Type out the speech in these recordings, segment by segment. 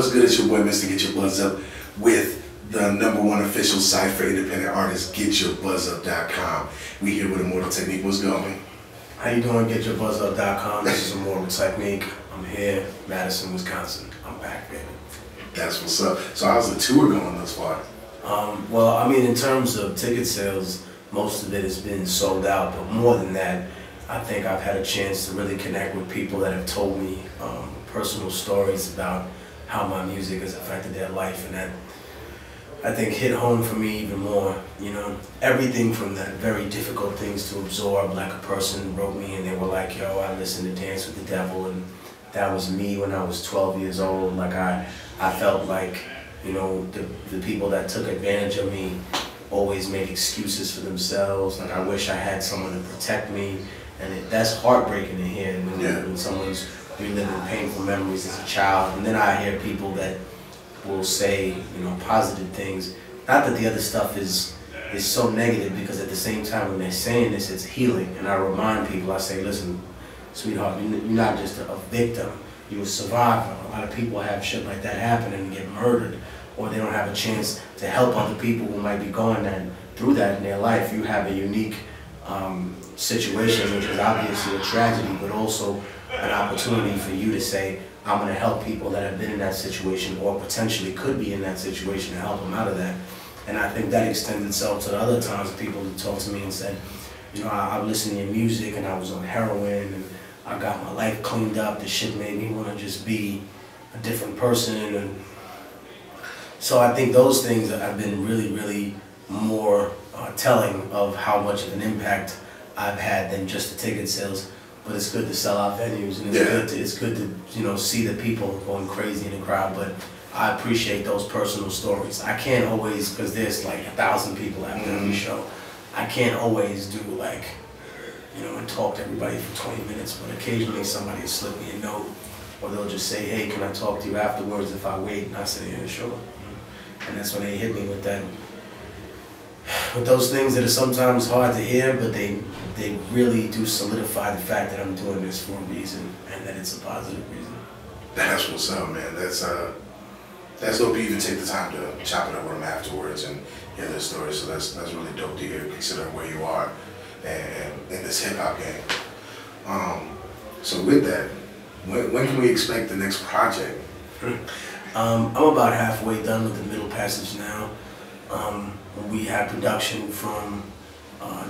What's good? It's your boy, Mr. Get Your Buzz Up, with the #1 official site for independent artists, GetYourBuzzUp.com. We here with Immortal Technique. What's going? How you doing? GetYourBuzzUp.com. This is Immortal Technique. I'm here, Madison, Wisconsin. I'm back, baby. That's what's up. So how's the tour going thus far? Well, I mean, in terms of ticket sales, most of it has been sold out, but more than that, I think I've had a chance to really connect with people that have told me personal stories about how my music has affected their life, and that I think hit home for me even more. You know, everything from that very difficult things to absorb. Like a person wrote me and they were like, "Yo, I listened to Dance with the Devil, and that was me when I was 12 years old. Like I felt like, you know, the people that took advantage of me always made excuses for themselves. Like I wish I had someone to protect me." And that's heartbreaking to hear when someone's reliving painful memories as a child. And then I hear people that will say, you know, positive things. Not that the other stuff is so negative, because at the same time when they're saying this, it's healing. And I remind people, I say, listen, sweetheart, you're not just a victim, you're a survivor. A lot of people have shit like that happen and get murdered, or they don't have a chance to help other people who might be going through that in their life. You have a unique situation, which is obviously a tragedy, but also an opportunity for you to say, I'm going to help people that have been in that situation or potentially could be in that situation, and help them out of that. And I think that extends itself to the other times people who talk to me and said, you know, I listened to your music and I was on heroin and I got my life cleaned up. This shit made me want to just be a different person. And so I think those things have been really, really more telling of how much of an impact I've had than just the ticket sales. But it's good to sell out venues, and it's good to you know, see the people going crazy in the crowd. But I appreciate those personal stories. I can't always, because there's like 1,000 people after every show, I can't always do like, you know, and talk to everybody for 20 minutes. But occasionally somebody will slip me a note, or they'll just say, hey, can I talk to you afterwards if I wait? And I say, yeah, sure. And that's when they hit me with that. With those things that are sometimes hard to hear, but they really do solidify the fact that I'm doing this for a reason, and that it's a positive reason. That's what's up, man. That's dope. You even take the time to chop it up with them afterwards and hear their stories. So that's really dope to hear, considering where you are and in this hip hop game. So with that, when can we expect the next project? I'm about halfway done with the middle passage now. We have production from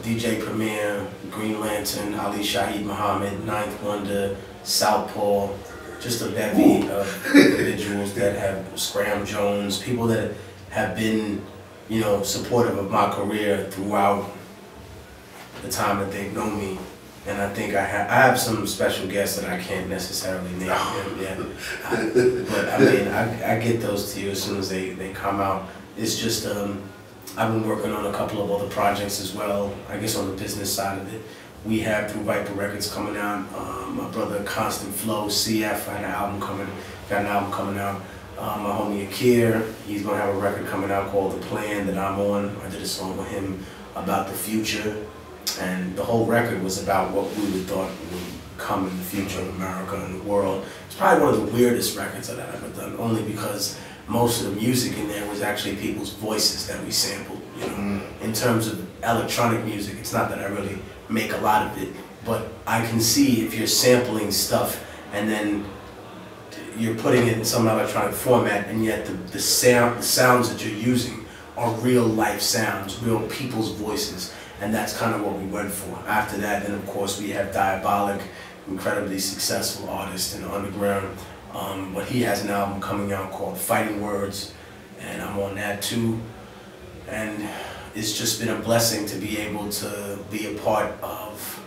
DJ Premier, Green Lantern, Ali Shaheed Muhammad, Ninth Wonder, Southpaw, just a bevy of individuals that have, Scram Jones, people that have been, you know, supportive of my career throughout the time that they've known me. And I think I have some special guests that I can't necessarily name yet. But I mean, I get those to you as soon as they come out. It's just, I've been working on a couple of other projects as well, I guess on the business side of it. We have through Viper Records coming out. My brother Constant Flow, CF, got an album coming out. My homie Akir, he's gonna have a record coming out called The Plan that I'm on. I did a song with him about the future. And the whole record was about what we would thought would come in the future of America and the world. It's probably one of the weirdest records that I've ever done, only because most of the music in there was actually people's voices that we sampled. You know, in terms of electronic music, it's not that I really make a lot of it, but I can see if you're sampling stuff and then you're putting it in some electronic format, and yet the sounds that you're using are real life sounds, real people's voices. And that's kind of what we went for. After that, then of course we have Diabolic, incredibly successful artist in the underground. But he has an album coming out called Fighting Words, and I'm on that too. And it's just been a blessing to be able to be a part of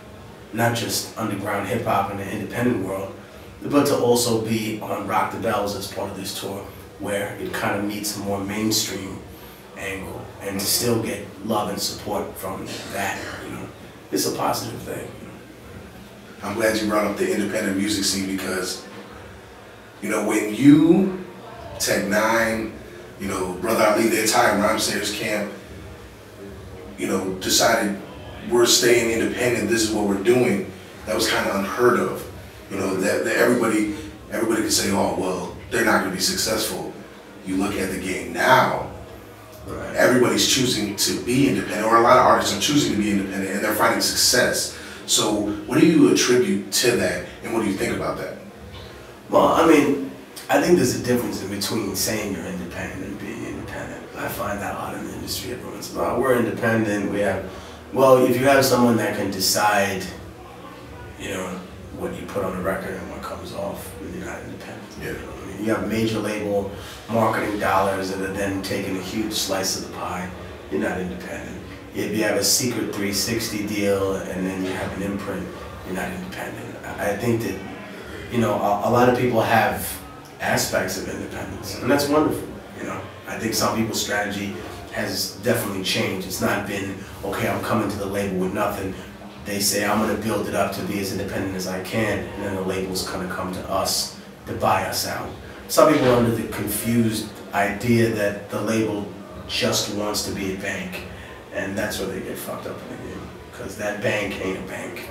not just underground hip hop in the independent world, but to also be on Rock the Bells as part of this tour, where it kind of meets a more mainstream angle, and to still get love and support from that, you know, it's a positive thing. I'm glad you brought up the independent music scene, because, you know, when you, Tech Nine, you know, Brother Ali, the entire Rhymesayers camp, you know, decided we're staying independent, this is what we're doing, that was kind of unheard of. You know, that everybody could say, oh, well, they're not going to be successful. You look at the game now, Right. everybody's choosing to be independent, or a lot of artists are choosing to be independent, and they're finding success. So what do you attribute to that, and what do you think about that? Well, I mean, I think there's a difference in between saying you're independent and being independent. I find that a lot in the industry. Everyone's, oh, we're independent, we have, well, if you have someone that can decide, you know, what you put on the record and what comes off, you're not independent. Yeah. You know, I mean, you have major label marketing dollars that are then taking a huge slice of the pie, you're not independent. If you have a secret 360 deal and then you have an imprint, you're not independent. I think that, you know, a lot of people have aspects of independence, and that's wonderful, you know. I think some people's strategy has definitely changed. It's not been, okay, I'm coming to the label with nothing. They say, I'm gonna build it up to be as independent as I can, and then the label's gonna come to us to buy us out. Some people are under the confused idea that the label just wants to be a bank, and that's where they get fucked up in the game. Because that bank ain't a bank.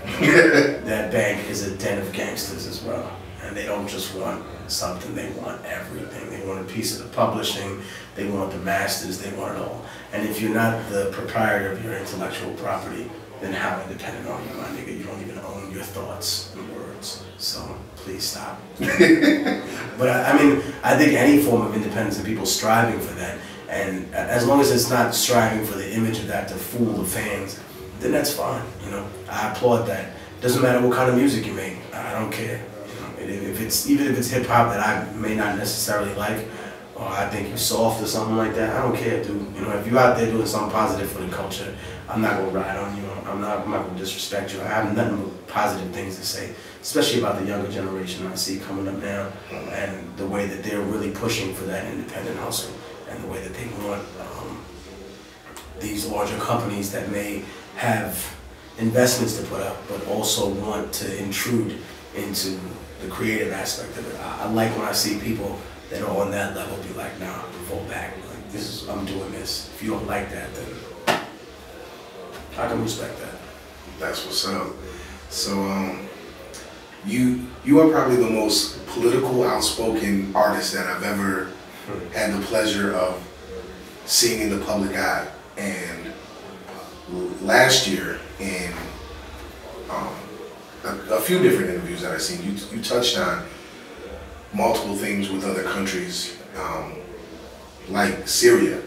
That bank is a den of gangsters as well. And they don't just want something, they want everything. They want a piece of the publishing, they want the masters, they want it all. And if you're not the proprietor of your intellectual property, then how independent are you, my nigga? You don't even own your thoughts and words. So please stop. But I mean, I think any form of independence and people striving for that, and as long as it's not striving for the image of that to fool the fans, then that's fine, you know. I applaud that. Doesn't matter what kind of music you make, I don't care. You know, even if it's hip hop that I may not necessarily like, or I think you're soft or something like that, I don't care, dude. You know, if you're out there doing something positive for the culture, I'm not gonna ride on you. I'm not gonna disrespect you. I have nothing but positive things to say, especially about the younger generation I see coming up now, and the way that they're really pushing for that independent hustle, and the way that they want these larger companies that may have investments to put up, but also want to intrude into the creative aspect of it. I like when I see people that are on that level be like, nah, fall back. Like, this is, I'm doing this. If you don't like that, then I can respect that. That's what's up. So, you are probably the most political, outspoken artist that I've ever had the pleasure of seeing in the public eye. And last year, in a few different interviews that I've seen, you touched on multiple things with other countries, like Syria,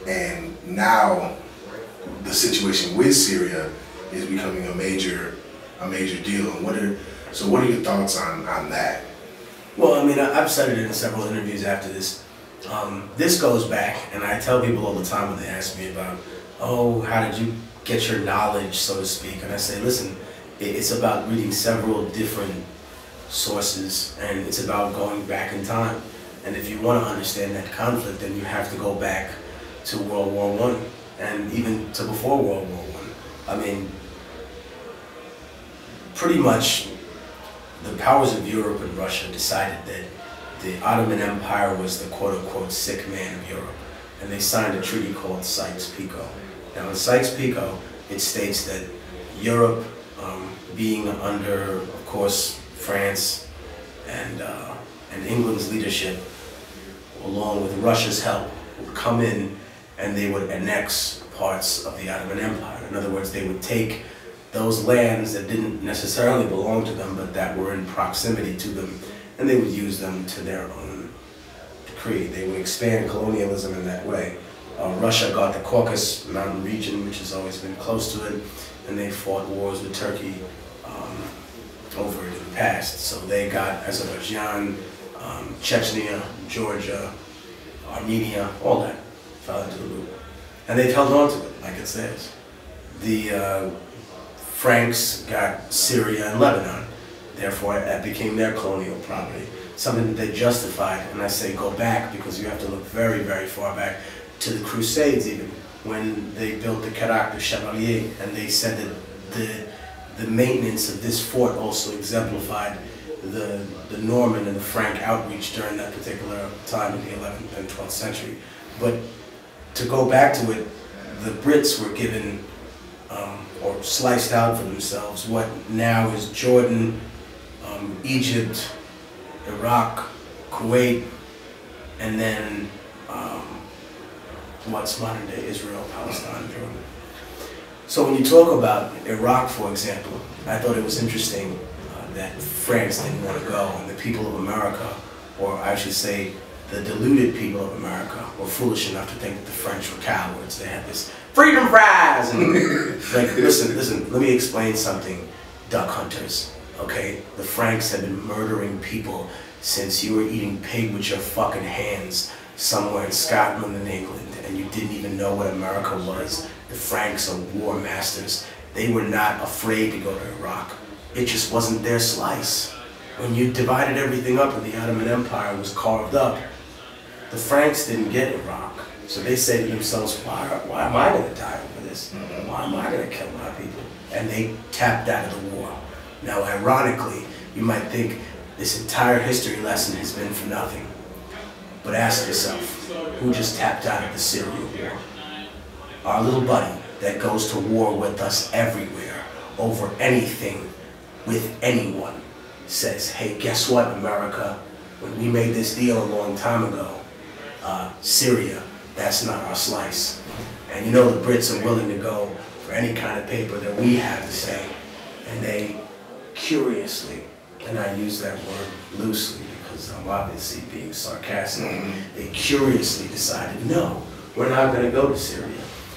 and now the situation with Syria is becoming a major deal. And what are your thoughts on that? Well, I mean, I've said it in several interviews after this. This goes back, and I tell people all the time when they ask me about, oh, how did you get your knowledge, so to speak? And I say, listen, it's about reading several different sources, and it's about going back in time. And if you want to understand that conflict, then you have to go back to World War I, and even to before World War I. I mean, pretty much the powers of Europe and Russia decided that the Ottoman Empire was the quote-unquote sick man of Europe, and they signed a treaty called Sykes-Picot. Now in Sykes-Picot, it states that Europe, being under, of course, France and England's leadership, along with Russia's help, would come in and they would annex parts of the Ottoman Empire. In other words, they would take those lands that didn't necessarily belong to them, but that were in proximity to them, and they would use them to their own decree. They would expand colonialism in that way. Russia got the Caucasus Mountain region, which has always been close to it, and they fought wars with Turkey over it in the past. So they got Azerbaijan, Chechnya, Georgia, Armenia, all that fell into the loop. And they've held on to it, like it says. The Franks got Syria and Lebanon. Therefore, that became their colonial property. Something that they justified, and I say go back because you have to look very, very far back to the Crusades even, when they built the Carac de Chevalier, and they said that the maintenance of this fort also exemplified the Norman and the Frank outreach during that particular time in the 11th and 12th century. But to go back to it, the Brits were given or sliced out for themselves what now is Jordan, Egypt, Iraq, Kuwait, and then what's modern day Israel, Palestine, Jordan. So when you talk about Iraq, for example, I thought it was interesting that France didn't want to go, and the people of America, or I should say the deluded people of America, were foolish enough to think that the French were cowards. They had this freedom fries! And like, listen, let me explain something, duck hunters, okay? The Franks have been murdering people since you were eating pig with your fucking hands somewhere in Scotland and England, and you didn't even know what America was. The Franks are war masters. They were not afraid to go to Iraq. It just wasn't their slice. When you divided everything up and the Ottoman Empire was carved up, the Franks didn't get Iraq. So they say to themselves, why am I going to die over this? Why am I going to kill my people? And they tapped out of the war. Now, ironically, you might think this entire history lesson has been for nothing. But ask yourself, who just tapped out of the Syria war? Our little buddy that goes to war with us everywhere, over anything, with anyone, says, hey, guess what, America? When we made this deal a long time ago, Syria, that's not our slice. And you know the Brits are willing to go for any kind of paper that we have to say. And they curiously, and I use that word loosely because I'm obviously being sarcastic, they curiously decided, no, we're not going to go to Syria.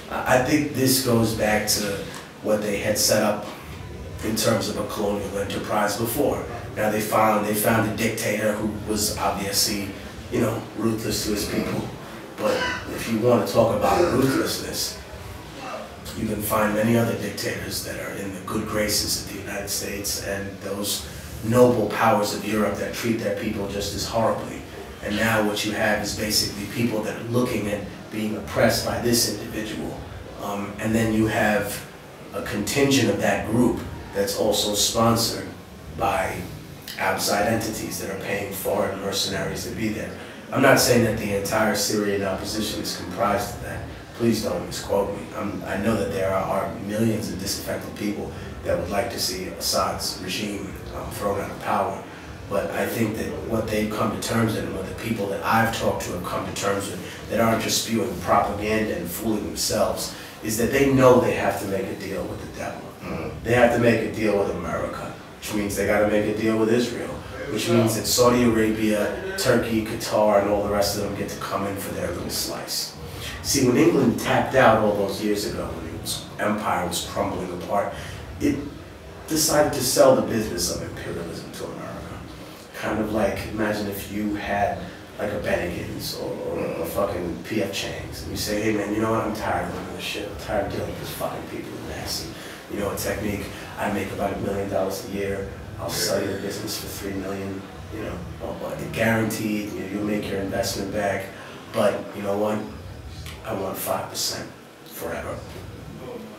I think this goes back to what they had set up in terms of a colonial enterprise before. Now they found a dictator who was obviously, you know, ruthless to his people. But if you want to talk about ruthlessness, you can find many other dictators that are in the good graces of the United States and those noble powers of Europe that treat their people just as horribly. And now what you have is basically people that are looking at being oppressed by this individual. And then you have a contingent of that group that's also sponsored by outside entities that are paying foreign mercenaries to be there. I'm not saying that the entire Syrian opposition is comprised of that. Please don't misquote me. I know that there are millions of disaffected people that would like to see Assad's regime thrown out of power. But I think that what they've come to terms with, and what the people that I've talked to have come to terms with, that aren't just spewing propaganda and fooling themselves, is that they know they have to make a deal with the devil. They have to make a deal with America, which means they got to make a deal with Israel, which means that Saudi Arabia, Turkey, Qatar, and all the rest of them get to come in for their little slice. See, when England tapped out all those years ago, when its empire was crumbling apart, it decided to sell the business of imperialism to America. Kind of like, imagine if you had like a Bennigan's or a fucking P.F. Chang's, and you say, hey man, you know what, I'm tired of living this shit, I'm tired of dealing with this fucking people in this. You know, a technique, I make about $1 million a year, I'll sell you the business for $3 million, you know, guaranteed, you'll make your investment back, but you know what, I want 5% forever.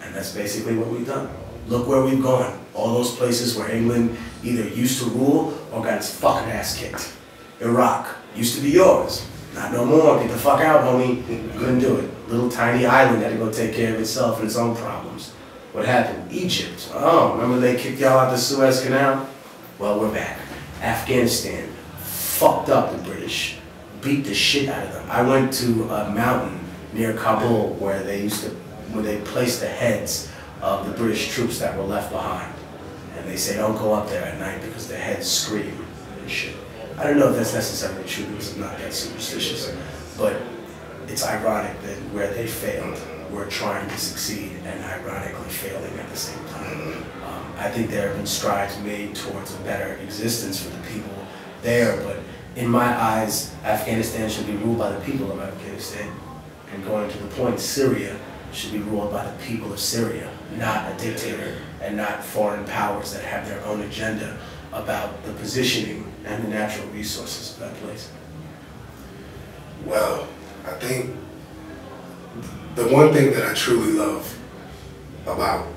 And that's basically what we've done. Look where we've gone. All those places where England either used to rule or got its fucking ass kicked. Iraq used to be yours. Not no more. Get the fuck out, homie. Couldn't do it. Little tiny island had to go take care of itself and its own problems. What happened? Egypt. Oh, remember they kicked y'all out the Suez Canal? Well, we're back. Afghanistan fucked up the British. Beat the shit out of them. I went to a mountain near Kabul where they placed the heads of the British troops that were left behind. And they say don't go up there at night because their heads scream and shit. I don't know if that's necessarily true because I'm not that superstitious, but it's ironic that where they failed, we're trying to succeed and ironically failing at the same time. I think there have been strides made towards a better existence for the people there, but in my eyes, Afghanistan should be ruled by the people of Afghanistan. And going to the point, Syria should be ruled by the people of Syria, not a dictator and not foreign powers that have their own agenda about the positioning and the natural resources of that place. Well, I think the one thing that I truly love about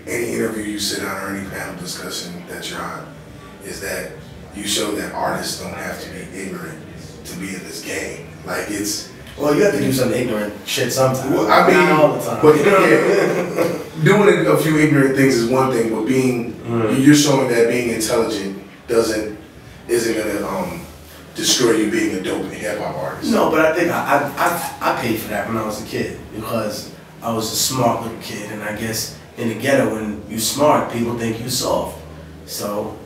any interview you sit on or any panel discussion that you're on is that you show that artists don't have to be ignorant to be in this game. Like it's... Well, you have to do some ignorant shit sometimes. Well, I mean, not all the time. But yeah, doing a few ignorant things is one thing, but being you're showing that being intelligent isn't gonna destroy you being a dope hip hop artist. No, but I think I paid for that when I was a kid because I was a smart little kid, and I guess in the ghetto, when you smart, people think you soft. So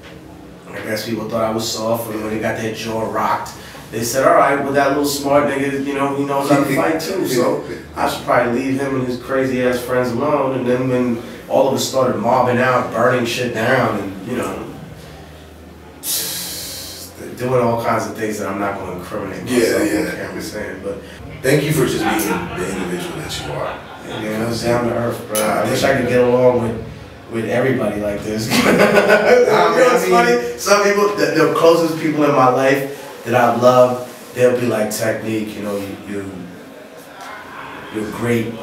I guess people thought I was soft, and when they got their jaw rocked, they said, all right, well, that little smart nigga, you know, he knows how to fight too, so I should probably leave him and his crazy ass friends alone. And then when all of us started mobbing out, burning shit down, and, you know, doing all kinds of things that I'm not going to incriminate myself on camera saying, but thank you for just being the individual that you are. Yeah, it was down to earth, bro. I wish I could get along with everybody like this. You know what's funny? Some people, the closest people in my life that I love, they'll be like, Technique, you know, you're great,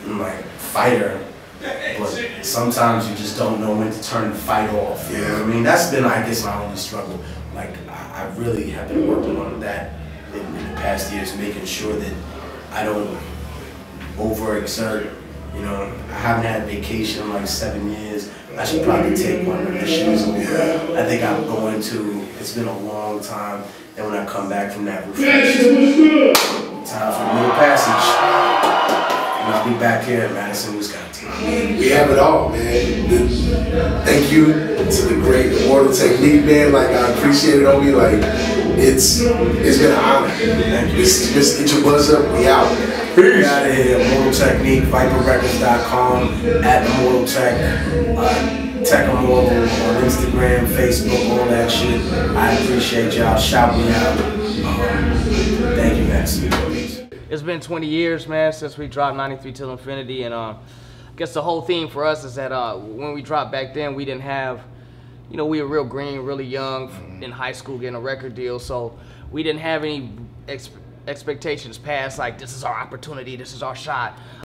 like, fighter, but sometimes you just don't know when to turn the fight off. You know what I mean? That's been, I guess, my only struggle. Like, I really have been working on that in the past years, making sure that I don't overexert. You know, I haven't had vacation in like 7 years. I should probably take one when this shit's over. I think I'm going to. It's been a long time, and when I come back from that refreshed, time for a little passage. And I'll be back here in Madison, Wisconsin. We have it all, man. Thank you to the great Immortal Technique, man. Like, I appreciate it on me. Like, it's been an honor. Thank you. Just get your buzz up. We out. Peace. Out of here. Immortal Technique, ViperRecords.com, @Immortal Tech, Tech Immortal on Instagram, Facebook, all that shit. I appreciate y'all. Shout me out. Thank you, man. It's been 20 years, man, since we dropped 93 Till Infinity, and I guess the whole theme for us is that when we dropped back then, we didn't have, you know, we were real green, really young, in high school getting a record deal, so we didn't have any expectations past, like, this is our opportunity, this is our shot.